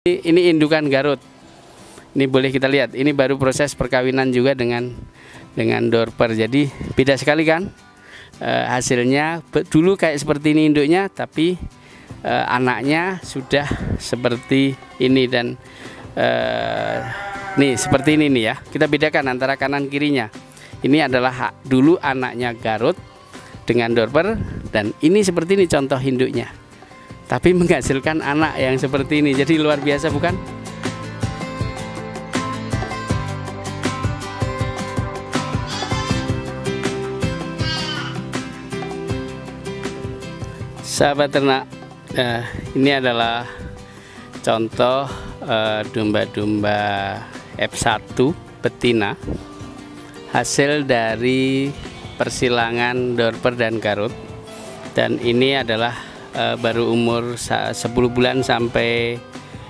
Ini indukan Garut. Ini boleh kita lihat. Ini baru proses perkawinan juga dengan Dorper. Jadi beda sekali kan hasilnya. Dulu kayak seperti ini induknya, tapi anaknya sudah seperti ini dan nih seperti ini nih ya. Kita bedakan antara kanan kirinya. Ini adalah dulu anaknya Garut dengan Dorper dan ini seperti ini contoh induknya. Tapi menghasilkan anak yang seperti ini, jadi luar biasa bukan? Sahabat ternak, ini adalah contoh domba-domba F1 betina hasil dari persilangan Dorper dan Garut, dan ini adalah baru umur 10 bulan sampai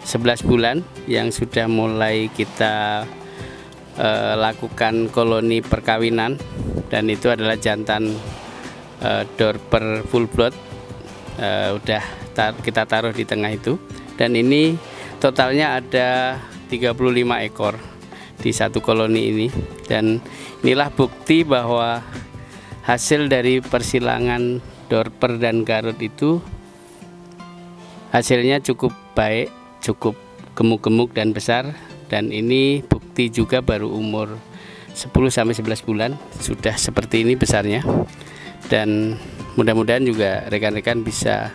11 bulan yang sudah mulai kita lakukan koloni perkawinan, dan itu adalah jantan Dorper full blood. Udah kita taruh di tengah itu, dan ini totalnya ada 35 ekor di satu koloni ini, dan inilah bukti bahwa hasil dari persilangan Dorper dan Garut itu hasilnya cukup baik, cukup gemuk-gemuk dan besar, dan ini bukti juga baru umur 10-11 bulan sudah seperti ini besarnya. Dan mudah-mudahan juga rekan-rekan bisa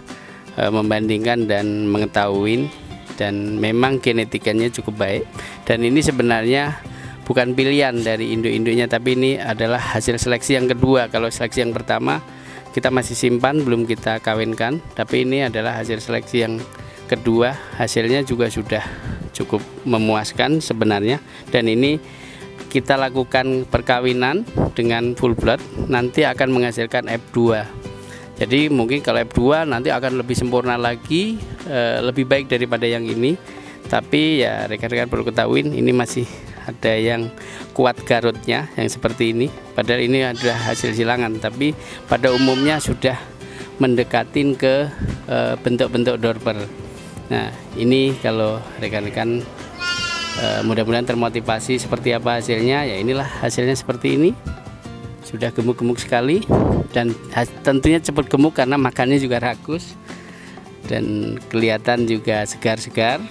membandingkan dan mengetahui, dan memang genetikanya cukup baik, dan ini sebenarnya bukan pilihan dari induk-induknya, tapi ini adalah hasil seleksi yang kedua. Kalau seleksi yang pertama kita masih simpan, belum kita kawinkan, tapi ini adalah hasil seleksi yang kedua. Hasilnya juga sudah cukup memuaskan sebenarnya, dan ini kita lakukan perkawinan dengan full blood, nanti akan menghasilkan F2. Jadi mungkin kalau F2 nanti akan lebih sempurna lagi, lebih baik daripada yang ini. Tapi ya rekan-rekan perlu ketahui, ini masih ada yang kuat Garutnya yang seperti ini, padahal ini adalah hasil silangan, tapi pada umumnya sudah mendekatin ke bentuk-bentuk Dorper. Nah ini kalau rekan-rekan mudah-mudahan termotivasi seperti apa hasilnya, ya inilah hasilnya seperti ini, sudah gemuk-gemuk sekali, dan tentunya cepat gemuk karena makannya juga rakus dan kelihatan juga segar-segar.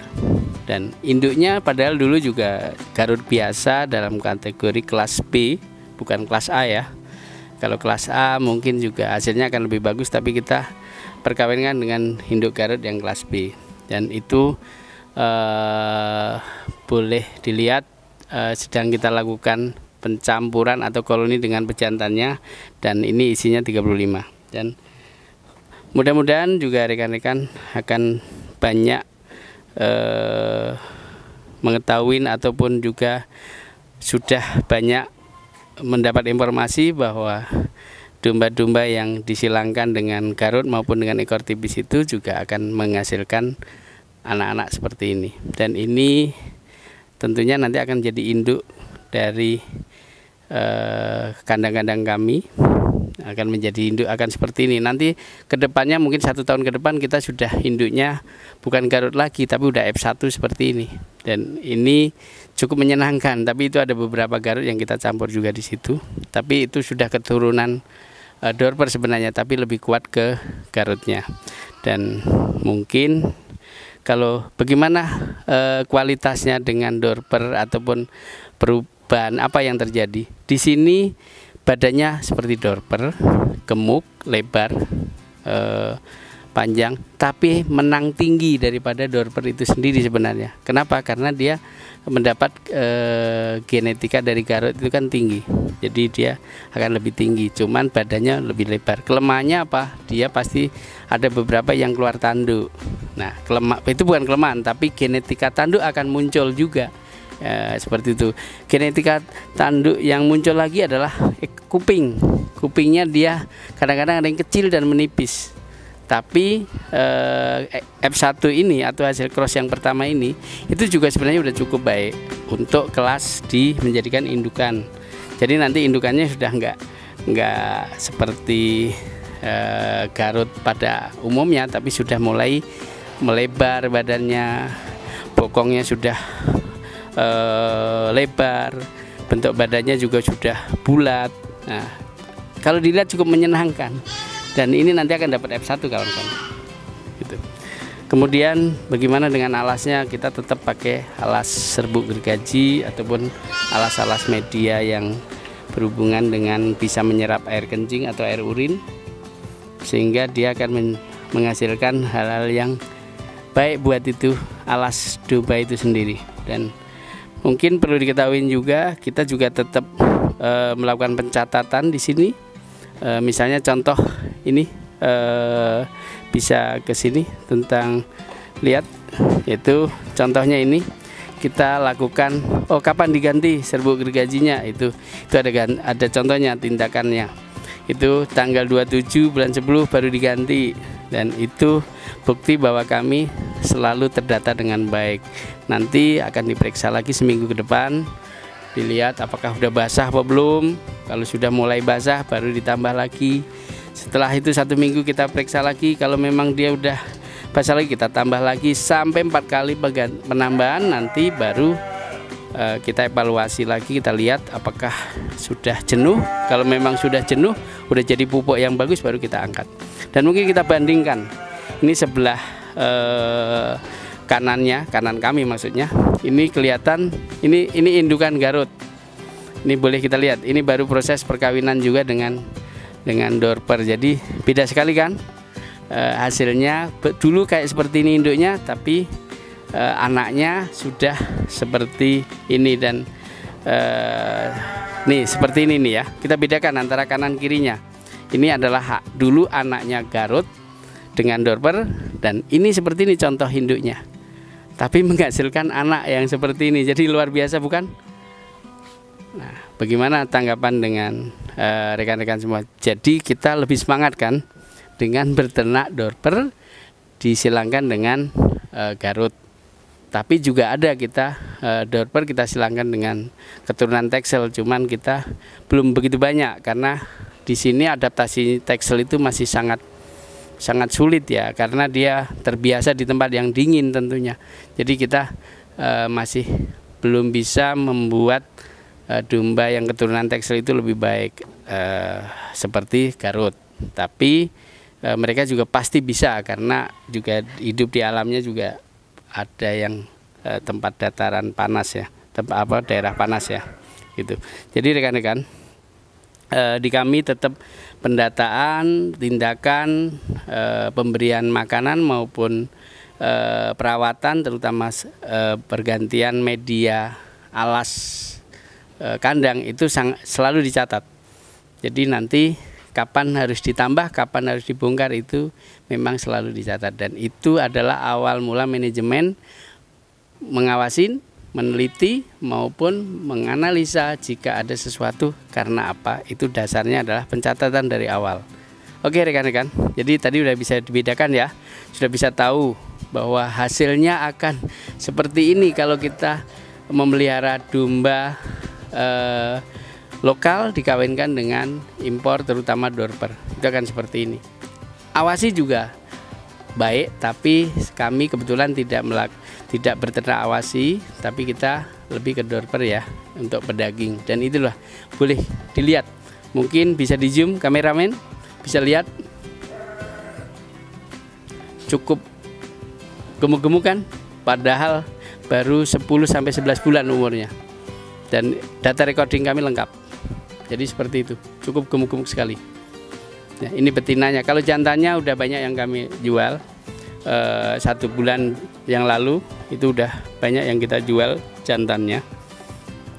Dan induknya padahal dulu juga Garut biasa dalam kategori kelas B, bukan kelas A ya. Kalau kelas A mungkin juga hasilnya akan lebih bagus, tapi kita perkawinkan dengan induk Garut yang kelas B, dan itu boleh dilihat sedang kita lakukan pencampuran atau koloni dengan pejantannya, dan ini isinya 35. Dan mudah-mudahan juga rekan-rekan akan banyak mengetahui ataupun juga sudah banyak mendapat informasi bahwa domba-domba yang disilangkan dengan Garut maupun dengan ekor tipis itu juga akan menghasilkan anak-anak seperti ini. Dan ini tentunya nanti akan jadi induk dari kandang-kandang kami, akan menjadi induk akan seperti ini. Nanti kedepannya mungkin 1 tahun ke depan kita sudah induknya bukan Garut lagi, tapi udah F1 seperti ini. Dan ini cukup menyenangkan, tapi itu ada beberapa Garut yang kita campur juga di situ. Tapi itu sudah keturunan Dorper sebenarnya, tapi lebih kuat ke Garutnya. Dan mungkin kalau bagaimana kualitasnya dengan Dorper ataupun perubahan apa yang terjadi di sini, badannya seperti Dorper, gemuk, lebar, panjang, tapi menang tinggi daripada Dorper itu sendiri sebenarnya. Kenapa? Karena dia mendapat genetika dari Garut itu kan tinggi, jadi dia akan lebih tinggi, cuman badannya lebih lebar. Kelemahannya apa? Dia pasti ada beberapa yang keluar tanduk. Nah, itu bukan kelemahan, tapi genetika tanduk akan muncul juga. Seperti itu. Genetika tanduk yang muncul lagi adalah kuping. Kupingnya dia kadang-kadang ada yang kecil dan menipis. Tapi F1 ini atau hasil cross yang pertama ini itu juga sebenarnya sudah cukup baik untuk kelas menjadikan indukan. Jadi nanti indukannya sudah nggak seperti Garut pada umumnya, tapi sudah mulai melebar badannya, bokongnya sudah lebar, bentuk badannya juga sudah bulat. Nah, kalau dilihat cukup menyenangkan, dan ini nanti akan dapat F1 kawan-kawan gitu. Kemudian bagaimana dengan alasnya? Kita tetap pakai alas serbuk gergaji ataupun alas-alas media yang berhubungan dengan bisa menyerap air kencing atau air urin, sehingga dia akan menghasilkan hal-hal yang baik buat itu alas domba itu sendiri. Dan mungkin perlu diketahui juga, kita juga tetap melakukan pencatatan di sini. Misalnya contoh ini, bisa ke sini tentang lihat, yaitu contohnya ini kita lakukan. Oh, kapan diganti serbuk gergajinya? Itu ada contohnya, tindakannya. Itu tanggal 27 bulan 10 baru diganti, dan itu bukti bahwa kami selalu terdata dengan baik. Nanti akan diperiksa lagi seminggu ke depan, dilihat apakah sudah basah apa belum. Kalau sudah mulai basah baru ditambah lagi. Setelah itu 1 minggu kita periksa lagi, kalau memang dia udah basah lagi kita tambah lagi sampai 4 kali penambahan. Nanti baru kita evaluasi lagi, kita lihat apakah sudah jenuh. Kalau memang sudah jenuh, udah jadi pupuk yang bagus, baru kita angkat. Dan mungkin kita bandingkan, ini sebelah kanannya, kanan kami maksudnya, ini kelihatan, ini indukan Garut. Ini boleh kita lihat, ini baru proses perkawinan juga dengan dorper. Jadi beda sekali kan hasilnya. Dulu kayak seperti ini induknya, tapi anaknya sudah seperti ini. Dan nih seperti ini nih ya, kita bedakan antara kanan kirinya. Ini adalah dulu anaknya Garut dengan dorper, dan ini seperti ini contoh induknya, tapi menghasilkan anak yang seperti ini. Jadi luar biasa bukan? Nah, bagaimana tanggapan dengan rekan-rekan semua? Jadi kita lebih semangat kan dengan berternak dorper disilangkan dengan Garut. Tapi juga ada kita dorper kita silangkan dengan keturunan Texel, cuman kita belum begitu banyak karena di sini adaptasi Texel itu masih sangat sulit ya, karena dia terbiasa di tempat yang dingin tentunya. Jadi kita masih belum bisa membuat domba yang keturunan Texel itu lebih baik seperti Garut. Tapi mereka juga pasti bisa, karena juga hidup di alamnya juga ada yang tempat dataran panas ya, daerah panas ya gitu. Jadi rekan-rekan, di kami tetap pendataan, tindakan, pemberian makanan maupun perawatan, terutama pergantian media alas kandang itu selalu dicatat. Jadi nanti kapan harus ditambah, kapan harus dibongkar, itu memang selalu dicatat. Dan itu adalah awal mula manajemen mengawasin, meneliti maupun menganalisa jika ada sesuatu. Karena apa? Itu dasarnya adalah pencatatan dari awal. Oke rekan-rekan, jadi tadi sudah bisa dibedakan ya, sudah bisa tahu bahwa hasilnya akan seperti ini kalau kita memelihara domba lokal dikawinkan dengan impor, terutama dorper. Itu akan seperti ini. Awasi juga baik, tapi kami kebetulan tidak berternak awasi, tapi kita lebih ke dorper ya, untuk pedaging. Dan itulah boleh dilihat, mungkin bisa di zoom kameramen, bisa lihat cukup gemuk-gemuk kan, padahal baru 10-11 bulan umurnya. Dan data recording kami lengkap. Jadi seperti itu, cukup gemuk-gemuk sekali. Nah, ini betinanya. Kalau jantannya udah banyak yang kami jual. 1 bulan yang lalu itu udah banyak yang kita jual jantannya.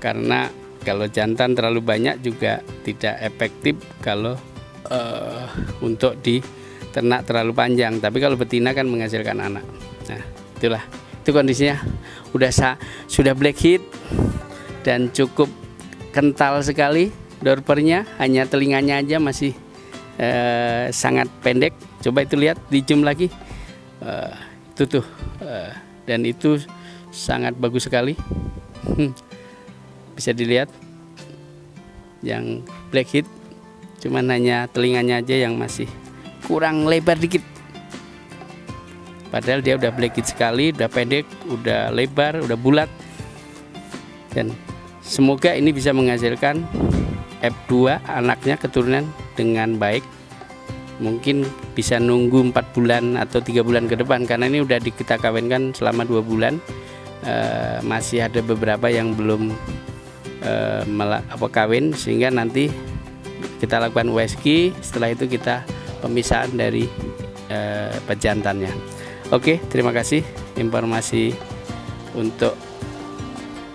Karena kalau jantan terlalu banyak juga tidak efektif kalau untuk diternak terlalu panjang. Tapi kalau betina kan menghasilkan anak. Nah, itulah. Itu kondisinya sudah black heat dan cukup kental sekali dorpernya, hanya telinganya aja masih sangat pendek. Coba itu lihat, di zoom lagi, itu tuh, dan itu sangat bagus sekali. Bisa dilihat yang black heat, cuman hanya telinganya aja yang masih kurang lebar dikit. padahal dia udah blackhead sekali, udah pendek, udah lebar, udah bulat. Dan semoga ini bisa menghasilkan F2 anaknya keturunan dengan baik. Mungkin bisa nunggu 4 bulan atau 3 bulan ke depan, karena ini udah kita kawinkan selama 2 bulan. Masih ada beberapa yang belum kawin, sehingga nanti kita lakukan USG. Setelah itu kita pemisahan dari pejantannya. Oke, terima kasih informasi untuk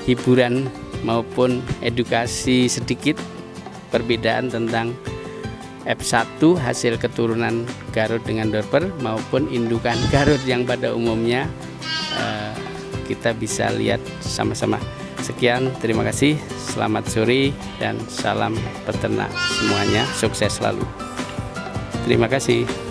hiburan maupun edukasi sedikit perbedaan tentang F1 hasil keturunan Garut dengan Dorper maupun indukan Garut yang pada umumnya kita bisa lihat sama-sama. Sekian, terima kasih, selamat sore dan salam peternak semuanya, sukses selalu. Terima kasih.